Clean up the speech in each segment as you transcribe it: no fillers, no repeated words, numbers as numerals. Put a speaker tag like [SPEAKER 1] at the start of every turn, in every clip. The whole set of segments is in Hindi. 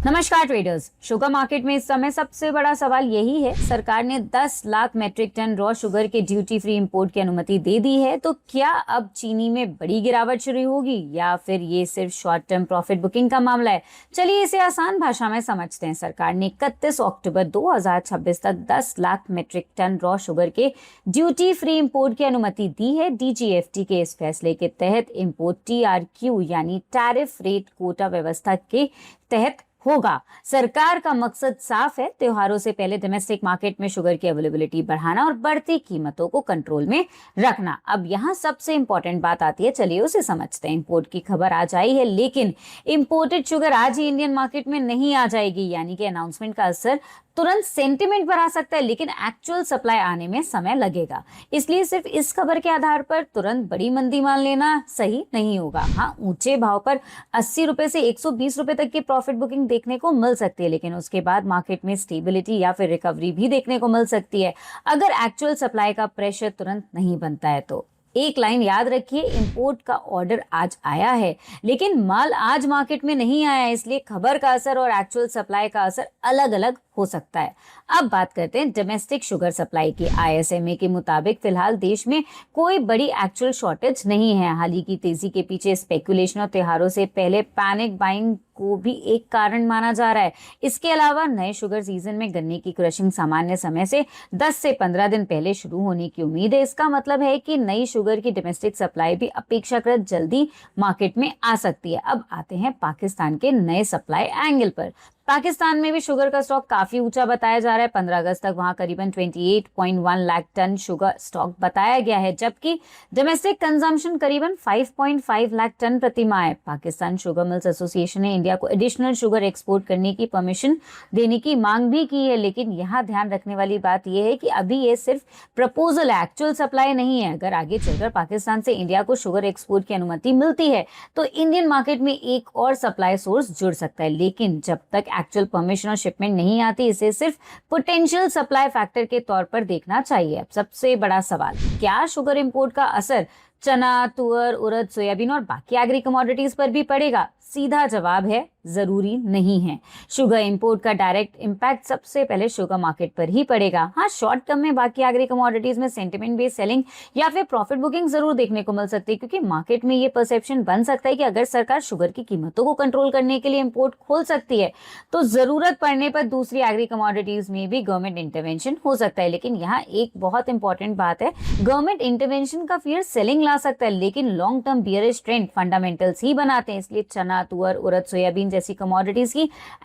[SPEAKER 1] नमस्कार ट्रेडर्स। शुगर मार्केट में इस समय सबसे बड़ा सवाल यही है, सरकार ने 10 lakh metric ton raw sugar के ड्यूटी फ्री इंपोर्ट की अनुमति दे दी है, तो क्या अब चीनी में बड़ी गिरावट शुरू होगी या फिर ये सिर्फ शॉर्ट टर्म प्रॉफिट बुकिंग का मामला है? चलिए इसे आसान भाषा में समझते हैं। सरकार ने 31 अक्टूबर 2026 तक 10 lakh metric ton raw sugar के ड्यूटी फ्री इंपोर्ट की अनुमति दी है। डीजीएफटी के इस फैसले के तहत इंपोर्ट टीआरक्यू यानी टैरिफ रेट कोटा व्यवस्था के तहत होगा। सरकार का मकसद साफ है, त्योहारों से पहले डोमेस्टिक मार्केट में शुगर की अवेलेबिलिटी बढ़ाना और बढ़ती कीमतों को कंट्रोल में रखना। अब यहाँ सबसे इंपॉर्टेंट बात आती है, चलिए उसे समझते हैं। इंपोर्ट की खबर आज आई है, लेकिन इंपोर्टेड शुगर आज ही इंडियन मार्केट में नहीं आ जाएगी, यानी कि अनाउंसमेंट का असर तुरंत सेंटिमेंट पर आ सकता है, लेकिन एक्चुअल सप्लाई आने में समय लगेगा। इसलिए सिर्फ इस खबर के आधार पर तुरंत बड़ी मंदी मान लेना सही नहीं होगा। हाँ, ऊंचे भाव पर 80 रुपए से 120 रुपए तक की प्रॉफिट बुकिंग देखने को मिल सकती है, लेकिन उसके बाद मार्केट में स्टेबिलिटी या फिर रिकवरी भी देखने को मिल सकती है, अगर एक्चुअल सप्लाई का प्रेशर तुरंत नहीं बनता है तो। एक लाइन याद रखिए, इंपोर्ट का ऑर्डर आज आया है, लेकिन माल आज मार्केट में नहीं आया, इसलिए खबर का असर और एक्चुअल सप्लाई का असर अलग अलग हो सकता है। अब बात करते हैं डोमेस्टिक शुगर सप्लाई की। आईएसएमए के मुताबिक फिलहाल देश में कोई बड़ी एक्चुअल शॉर्टेज नहीं है। हाल ही की तेजी के पीछे स्पेकुलेशन और त्योहारों से पहले पैनिक बाइंग को भी एक कारण माना जा रहा है। इसके अलावा नए शुगर सीजन में गन्ने की क्रशिंग सामान्य समय से 10 से 15 दिन पहले शुरू होने की उम्मीद है। इसका मतलब है कि नई शुगर की डोमेस्टिक सप्लाई भी अपेक्षाकृत जल्दी मार्केट में आ सकती है। अब आते हैं पाकिस्तान के नए सप्लाई एंगल पर। पाकिस्तान में भी शुगर का स्टॉक काफी ऊंचा बताया जा रहा है। 15 अगस्त तक वहां करीबन 28.1 लाख टन शुगर स्टॉक बताया गया है, जबकि डोमेस्टिक कंजम्पशन करीबन 5.5 लाख टन प्रति माह है। पाकिस्तान शुगर मिल्स एसोसिएशन ने इंडिया को एडिशनल शुगर एक्सपोर्ट करने की परमिशन देने की मांग भी की है, लेकिन यहाँ ध्यान रखने वाली बात यह है कि अभी ये सिर्फ प्रपोजल है, एक्चुअल सप्लाई नहीं है। अगर आगे चलकर पाकिस्तान से इंडिया को शुगर एक्सपोर्ट की अनुमति मिलती है तो इंडियन मार्केट में एक और सप्लाई सोर्स जुड़ सकता है, लेकिन जब तक एक्चुअल परमिशन और शिपमेंट नहीं आती, इसे सिर्फ पोटेंशियल सप्लाई फैक्टर के तौर पर देखना चाहिए। अब सबसे बड़ा सवाल, क्या शुगर इंपोर्ट का असर चना, तुअर, उड़द, सोयाबीन और बाकी एग्री कमोडिटीज पर भी पड़ेगा? सीधा जवाब है, जरूरी नहीं है। शुगर इंपोर्ट का डायरेक्ट इंपैक्ट सबसे पहले शुगर मार्केट पर ही पड़ेगा। हाँ, शॉर्ट टर्म में बाकी एग्री कमोडिटीज में सेंटिमेंट बेस्ड सेलिंग या फिर प्रॉफिट बुकिंग जरूर देखने को मिल सकती है, क्योंकि मार्केट में ये परसेप्शन बन सकता है कि अगर सरकार शुगर की कीमतों को कंट्रोल करने के लिए इंपोर्ट खोल सकती है तो जरूरत पड़ने पर दूसरी एग्री कमोडिटीज में भी गवर्नमेंट इंटरवेंशन हो सकता है। लेकिन यहाँ एक बहुत इंपॉर्टेंट बात है, गवर्नमेंट इंटरवेंशन का फियर सेलिंग ला सकता है, लेकिन long term bearish trend fundamentals ही बनाते हैं। इसलिए चना, तुअर, उड़द, सोयाबीन जैसी कमोडिटीज की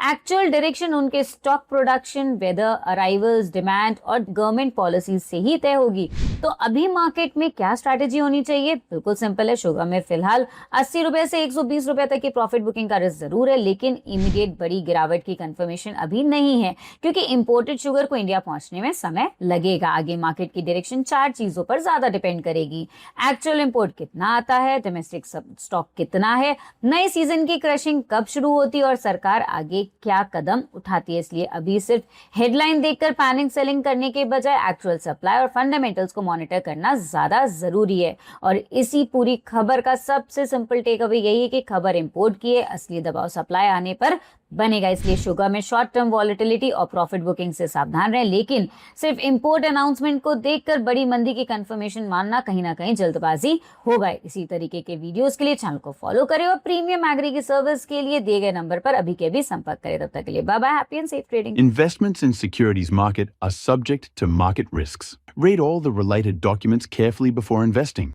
[SPEAKER 1] एक्चुअल डायरेक्शन उनके stock production, weather, arrivals, demand और गवर्नमेंट पॉलिसीज से ही तय होगी। तो अभी मार्केट में क्या स्ट्रैटेजी होनी चाहिए? बिल्कुल सिंपल है। शुगर में फिलहाल 80 रुपए से 120 रुपए तक की प्रॉफिट बुकिंग का रिस्क जरूर है, लेकिन इमीडिएट बड़ी गिरावट की कंफर्मेशन अभी नहीं है, क्योंकि इंपोर्टेड शुगर को इंडिया पहुंचने में समय लगेगा। आगे मार्केट की डायरेक्शन 4 चीजों पर ज्यादा डिपेंड करेगी। एक्चुअल इंपोर्ट कितना आता है, डोमेस्टिक स्टॉक कितना है, नए सीजन की क्रशिंग कब शुरू होती है और सरकार आगे क्या कदम उठाती है। इसलिए अभी सिर्फ हेडलाइन देखकर पैनिक सेलिंग करने के बजाय एक्चुअल सप्लाई और फंडामेंटल्स को मॉनिटर करना ज्यादा जरूरी है। और इसी पूरी खबर का सबसे सिंपल टेक अवे यही है कि खबर इंपोर्ट की है, असली दबाव सप्लाई आने पर बनेगा। इसलिए शुगर में शॉर्ट टर्म वॉलेटिलिटी और प्रॉफिट बुकिंग से सावधान रहें, लेकिन सिर्फ इंपोर्ट अनाउंसमेंट को देखकर बड़ी मंदी की कंफर्मेशन मानना कहीं ना कहीं जल्दबाजी होगा। इसी तरीके के वीडियोस के लिए चैनल को फॉलो करें और प्रीमियम एग्री की सर्विस के लिए दिए गए नंबर पर अभी के भी संपर्क करें। तब तक के लिए bye bye, happy and safe trading.
[SPEAKER 2] Investments in securities market are subject to market risks. Read all the related documents carefully before investing.